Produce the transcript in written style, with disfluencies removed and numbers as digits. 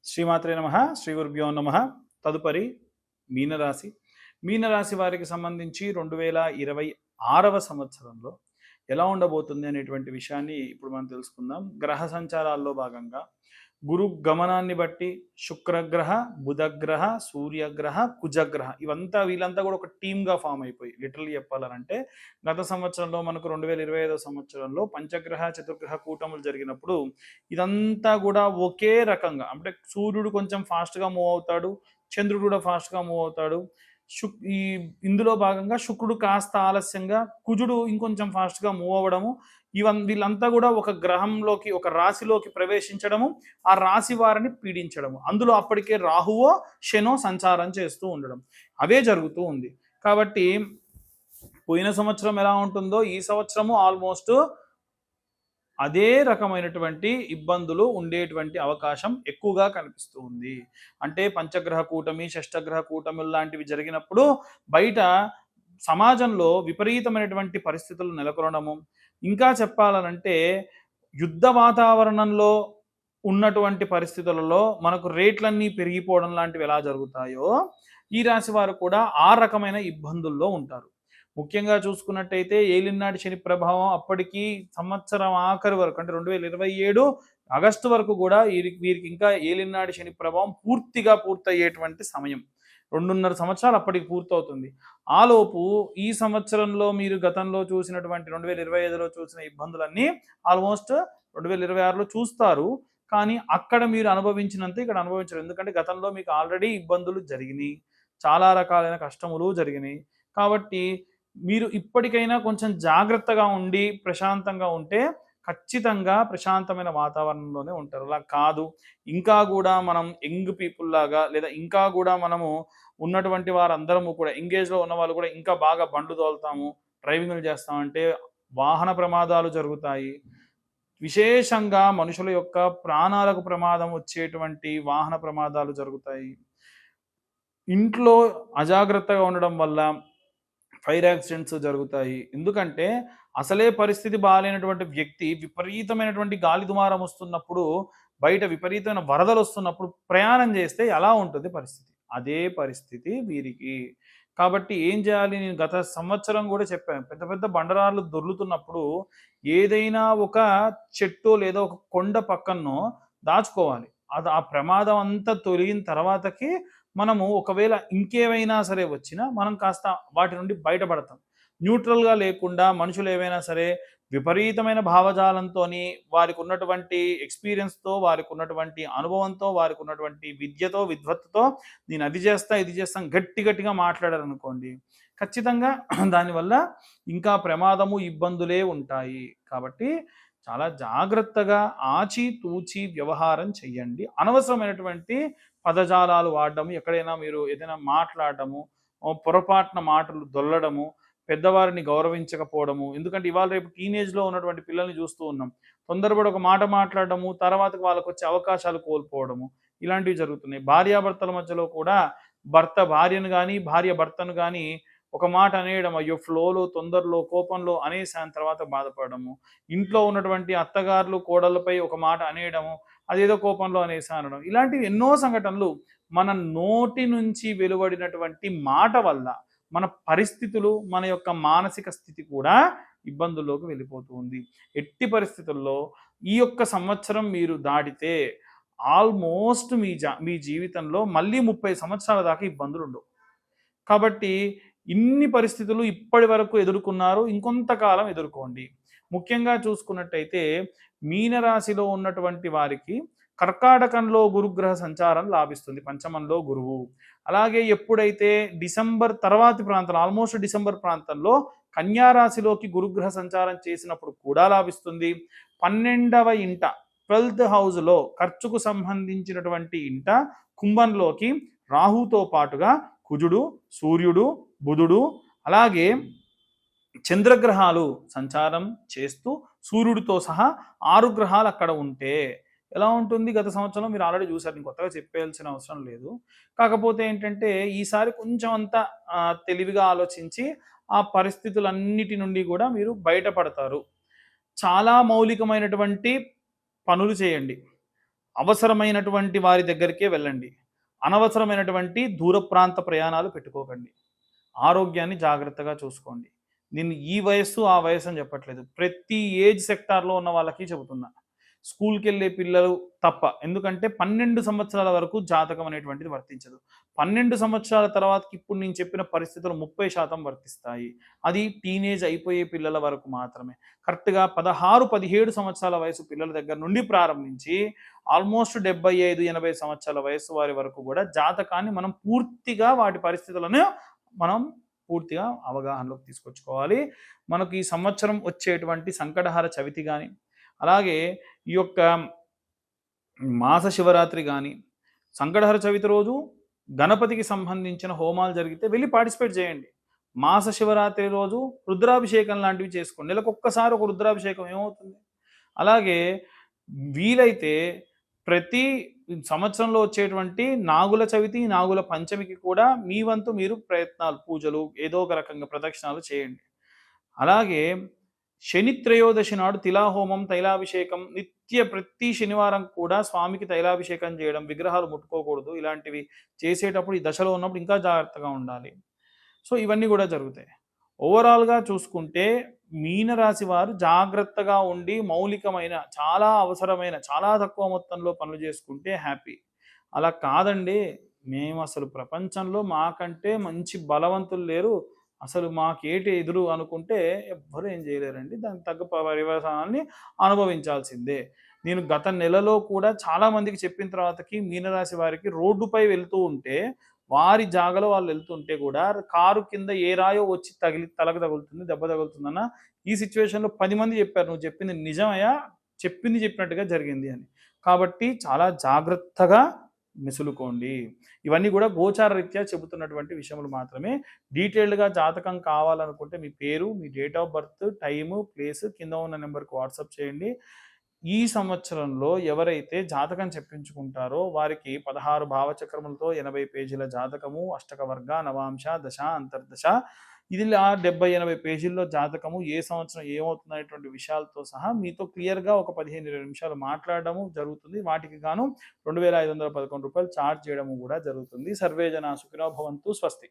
శ్రీమాత్రే నమః శ్రీ గురుభ్యో నమః. తదుపరి మీనరాశి. మీనరాశి వారికి సంబంధించి 2026వ సంవత్సరంలో ఎలా ఉండబోతుంది అనేటువంటి విషయాన్ని ఇప్పుడు మనం తెలుసుకుందాం. గ్రహ సంచారాల్లో భాగంగా గురు గమనాన్ని బట్టి శుక్రగ్రహ, బుధగ్రహ, సూర్యగ్రహ, కుజగ్రహ వీళ్ళంతా కూడా ఒక టీమ్గా ఫామ్ అయిపోయి లిటరల్లీ చెప్పాలనంటే గత సంవత్సరంలో మనకు 2025వ సంవత్సరంలో పంచగ్రహ చతుర్గ్రహ కూటములు జరిగినప్పుడు ఇదంతా కూడా ఒకే రకంగా అంటే సూర్యుడు కొంచెం ఫాస్ట్గా మూవ్ అవుతాడు, చంద్రుడు కూడా ఫాస్ట్గా మూవ్ అవుతాడు. ఈ ఇందులో భాగంగా శుక్రుడు కాస్త ఆలస్యంగా, కుజుడు ఇంకొంచెం ఫాస్ట్గా మూవ్ అవ్వడము, వీళ్ళంతా కూడా ఒక గ్రహంలోకి ఒక రాశిలోకి ప్రవేశించడము, ఆ రాశి వారిని పీడించడము, అందులో అప్పటికే రాహువో శనో సంచారం చేస్తూ ఉండడం అవే జరుగుతూ ఉంది. కాబట్టి పోయిన సంవత్సరం ఎలా ఉంటుందో ఈ సంవత్సరము ఆల్మోస్ట్ అదే రకమైనటువంటి ఇబ్బందులు ఉండేటువంటి అవకాశం ఎక్కువగా కనిపిస్తూ ఉంది. అంటే పంచగ్రహ కూటమి, షష్టగ్రహ కూటమి లాంటివి జరిగినప్పుడు బయట సమాజంలో విపరీతమైనటువంటి పరిస్థితులు నెలకొనడము, ఇంకా చెప్పాలనంటే యుద్ధ వాతావరణంలో ఉన్నటువంటి పరిస్థితులలో మనకు రేట్లన్నీ పెరిగిపోవడం లాంటివి ఎలా జరుగుతాయో ఈ రాశి వారు కూడా ఆ రకమైన ఇబ్బందుల్లో ఉంటారు. ముఖ్యంగా చూసుకున్నట్టయితే ఏలినాటి శని ప్రభావం అప్పటికి సంవత్సరం ఆఖరి వరకు అంటే 2027 ఆగస్టు వరకు కూడా వీరికి ఇంకా ఏలినాటి శని ప్రభావం పూర్తిగా పూర్తయ్యేటువంటి సమయం. 2.5 సంవత్సరాలు అప్పటికి పూర్తవుతుంది. ఆలోపు ఈ సంవత్సరంలో మీరు గతంలో చూసినటువంటి 2025లో చూసిన ఇబ్బందులన్నీ ఆల్మోస్ట్ 2026లో చూస్తారు. కానీ అక్కడ మీరు అనుభవించినంత ఇక్కడ అనుభవించరు. ఎందుకంటే గతంలో మీకు ఆల్రెడీ ఇబ్బందులు జరిగినాయి, చాలా రకాలైన కష్టములు జరిగినాయి. కాబట్టి మీరు ఇప్పటికైనా కొంచెం జాగ్రత్తగా ఉండి ప్రశాంతంగా ఉంటే ఖచ్చితంగా ప్రశాంతమైన వాతావరణంలోనే ఉంటారు. అలా కాదు ఇంకా కూడా మనం యంగ్ పీపుల్ లాగా లేదా ఇంకా కూడా మనము ఉన్నటువంటి వారందరము కూడా ఎంగేజ్లో ఉన్న వాళ్ళు కూడా ఇంకా బాగా బండ్లు తోలుతాము, డ్రైవింగ్లు చేస్తామంటే వాహన ప్రమాదాలు జరుగుతాయి. విశేషంగా మనుషుల యొక్క ప్రాణాలకు ప్రమాదం వచ్చేటువంటి వాహన ప్రమాదాలు జరుగుతాయి. ఇంట్లో అజాగ్రత్తగా ఉండడం వల్ల ఫైర్ యాక్సిడెంట్స్ జరుగుతాయి. ఎందుకంటే అసలే పరిస్థితి బాగాలేనటువంటి వ్యక్తి విపరీతమైనటువంటి గాలి దుమారం వస్తున్నప్పుడు, బయట విపరీతమైన వరదలు వస్తున్నప్పుడు ప్రయాణం చేస్తే ఎలా ఉంటుంది పరిస్థితి? అదే పరిస్థితి వీరికి. కాబట్టి ఏం చేయాలి? నేను గత సంవత్సరం కూడా చెప్పాను. పెద్ద పెద్ద బండరాళ్ళు దొర్లుతున్నప్పుడు ఏదైనా ఒక చెట్టు లేదా ఒక కొండ పక్కనో దాచుకోవాలి. అది ఆ ప్రమాదం అంతా తొలగిన తర్వాతకి మనము ఒకవేళ ఇంకేమైనా సరే వచ్చినా మనం కాస్త వాటి నుండి బయటపడతాం. న్యూట్రల్గా లేకుండా మనుషులు ఏవైనా సరే విపరీతమైన భావజాలంతో, వారికి ఉన్నటువంటి ఎక్స్పీరియన్స్తో, వారికి ఉన్నటువంటి అనుభవంతో, వారికి ఉన్నటువంటి విద్యతో విద్వత్తుతో నేను అది చేస్తా ఇది చేస్తాను గట్టిగా మాట్లాడారు అనుకోండి, ఖచ్చితంగా దానివల్ల ఇంకా ప్రమాదము ఇబ్బందులే ఉంటాయి. కాబట్టి చాలా జాగ్రత్తగా ఆచి తూచి వ్యవహారం చెయ్యండి. అనవసరమైనటువంటి పదజాలాలు వాడడము, ఎక్కడైనా మీరు ఏదైనా మాట్లాడటము, పొరపాటున మాటలు దొల్లడము, పెద్దవారిని గౌరవించకపోవడము. ఎందుకంటే ఇవాళ రేపు టీనేజ్లో ఉన్నటువంటి పిల్లల్ని చూస్తూ ఉన్నాం. తొందరపడి ఒక మాట మాట్లాడడము, తర్వాతకు వాళ్ళకు వచ్చే అవకాశాలు కోల్పోవడము, ఇలాంటివి జరుగుతున్నాయి. భార్యాభర్తల మధ్యలో కూడా భర్త భార్యను కానీ, భార్య భర్తను కానీ ఒక మాట అనేయడం, అయ్యో ఫ్లోలో తొందరలో కోపంలో అనేసాని తర్వాత బాధపడము, ఇంట్లో ఉన్నటువంటి అత్తగారులు కోడళ్ళపై ఒక మాట అనేయడము, అదేదో కోపంలో అనేసా అనడం, ఇలాంటివి ఎన్నో సంఘటనలు మన నోటి నుంచి వెలువడినటువంటి మాట వల్ల మన పరిస్థితులు, మన యొక్క మానసిక స్థితి కూడా ఇబ్బందుల్లోకి వెళ్ళిపోతుంది. ఎట్టి పరిస్థితుల్లో ఈ యొక్క సంవత్సరం మీరు దాటితే ఆల్మోస్ట్ మీ జీవితంలో మళ్ళీ 30 సంవత్సరాల దాకా ఇబ్బందులు ఉండవు. కాబట్టి ఇన్ని పరిస్థితులు ఇప్పటి వరకు ఎదుర్కొన్నారు, ఇంకొంతకాలం ఎదుర్కోండి. ముఖ్యంగా చూసుకున్నట్టయితే మీనరాశిలో ఉన్నటువంటి వారికి కర్కాటకంలో గురుగ్రహ సంచారం లాభిస్తుంది, పంచమంలో గురువు. అలాగే ఎప్పుడైతే డిసెంబర్ తర్వాతి ప్రాంతంలో ఆల్మోస్ట్ డిసెంబర్ ప్రాంతంలో కన్యారాశిలోకి గురుగ్రహ సంచారం చేసినప్పుడు కూడా లాభిస్తుంది. 12వ ఇంట 12th హౌస్లో ఖర్చుకు సంబంధించినటువంటి ఇంట కుంభంలోకి రాహుతో పాటుగా కుజుడు, సూర్యుడు, బుధుడు, అలాగే చంద్రగ్రహాలు సంచారం చేస్తూ సూర్యుడితో సహా 6 గ్రహాలు అక్కడ ఉంటే ఎలా ఉంటుంది? గత సంవత్సరం మీరు ఆల్రెడీ చూసారు, నేను కొత్తగా చెప్పేయాల్సిన అవసరం లేదు. కాకపోతే ఏంటంటే ఈసారి కొంచెం అంతా తెలివిగా ఆలోచించి ఆ పరిస్థితులన్నిటి నుండి కూడా మీరు బయటపడతారు. చాలా మౌలికమైనటువంటి పనులు చేయండి. అవసరమైనటువంటి వారి దగ్గరికే వెళ్ళండి. అనవసరమైనటువంటి దూర ప్రాంత ప్రయాణాలు పెట్టుకోకండి. ఆరోగ్యాన్ని జాగ్రత్తగా చూసుకోండి. నేను ఈ వయస్సు, ఆ వయస్సు అని చెప్పట్లేదు. ప్రతి ఏజ్ సెక్టార్‌లో ఉన్న వాళ్ళకి చెబుతున్నా. స్కూల్‌కెళ్ళే పిల్లలు తప్ప. ఎందుకంటే 12 సంవత్సరాల వరకు జాతకం అనేటువంటిది వర్తించదు. 12 సంవత్సరాల తర్వాతకి ఇప్పుడు నేను చెప్పిన పరిస్థితులు 30% వర్తిస్తాయి. అది టీనేజ్ అయిపోయే పిల్లల వరకు మాత్రమే. కరెక్ట్‌గా 16, 17 సంవత్సరాల వయసు పిల్లల దగ్గర నుండి ప్రారంభించి ఆల్మోస్ట్ 75, 80 సంవత్సరాల వయస్సు వారి వరకు కూడా జాతకాన్ని మనం పూర్తిగా వాటి పరిస్థితులను మనం పూర్తిగా అవగాహనలోకి తీసుకొచ్చుకోవాలి. మనకు ఈ సంవత్సరం వచ్చేటువంటి సంకటహార చవితి గాని, అలాగే ఈ యొక్క మాస శివరాత్రి గాని, సంకటహర చవితి రోజు గణపతికి సంబంధించిన హోమాలు జరిగితే వెళ్లి పార్టిసిపేట్ చేయండి. మాస శివరాత్రి రోజు రుద్రాభిషేకం లాంటివి చేసుకోండి. నెలకొక్కసారి ఒక రుద్రాభిషేకం ఏమవుతుంది? అలాగే వీలైతే ప్రతి సంవత్సరంలో వచ్చేటువంటి నాగుల చవితి, నాగుల పంచమికి కూడా మీ వంతు మీరు ప్రయత్నాలు, పూజలు ఏదో ఒక రకంగా ప్రదక్షిణాలు చేయండి. అలాగే శని త్రయోదశి నాడు తిలాహోమం, తైలాభిషేకం ప్రతి శనివారం కూడా స్వామికి తైలాభిషేకం చేయడం, విగ్రహాలు ముట్టుకోకూడదు. ఇలాంటివి చేసేటప్పుడు ఈ దశలో ఉన్నప్పుడు ఇంకా జాగ్రత్తగా ఉండాలి. సో ఇవన్నీ కూడా జరుగుతాయి. ఓవరాల్‌గా చూసుకుంటే మీనరాశి వారు జాగ్రత్తగా ఉండి మౌలికమైన, చాలా అవసరమైన, చాలా తక్కువ మొత్తంలో పనులు చేసుకుంటే హ్యాపీ. అలా కాదండి, మేమసలు ప్రపంచంలో మాకంటే మంచి బలవంతులు లేరు, అసలు మాకేటి ఎదురు అనుకుంటే ఎవ్వరు ఏం చేయలేరండి. దానికి తగ్గ పర్యవసానాన్ని అనుభవించాల్సిందే. నేను గత నెలలో కూడా చాలా మందికి చెప్పిన తర్వాతకి మీనరాశి వారికి రోడ్డుపై వెళ్తూ ఉంటే, వారి జాగాలో వాళ్ళు వెళ్తుంటే కూడా కారు కింద ఏ రాయో వచ్చి తగిలి తలకు తగులుతుంది, దెబ్బ తగులుతుందన్న ఈ సిచ్యువేషన్‌లో 10 మంది చెప్పారు. నువ్వు చెప్పింది నిజమయ్యా, చెప్పింది చెప్పినట్టుగా జరిగింది అని. కాబట్టి చాలా జాగ్రత్తగా మెసులుకోండి. ఇవన్నీ కూడా గోచార రీత్యా చెబుతున్నటువంటి విషయములు మాత్రమే. డీటెయిల్డ్‌గా జాతకం కావాలనుకుంటే మీ పేరు, మీ date of birth, time, place కింద ఉన్న నంబర్‌కి వాట్సాప్ చేయండి. ఈ సంవత్సరంలో ఎవరైతే జాతకం చెప్పించుకుంటారో వారికి 16 భావచక్రములతో 80 పేజీల జాతకము, అష్టక వర్గ, నవాంశ, దశ, అంతర్దశ, ఇదిలా 70, 80 పేజీల్లో జాతకము, ఏ సంవత్సరం ఏమవుతుందనేటువంటి విషయాలతో సహా మీతో క్లియర్‌గా ఒక 15, 20 నిమిషాలు మాట్లాడడము జరుగుతుంది. వాటికి గాను రూ. 2511 చార్జ్ చేయడము కూడా జరుగుతుంది. సర్వే జనా సుఖినో భవంతు. స్వస్తి.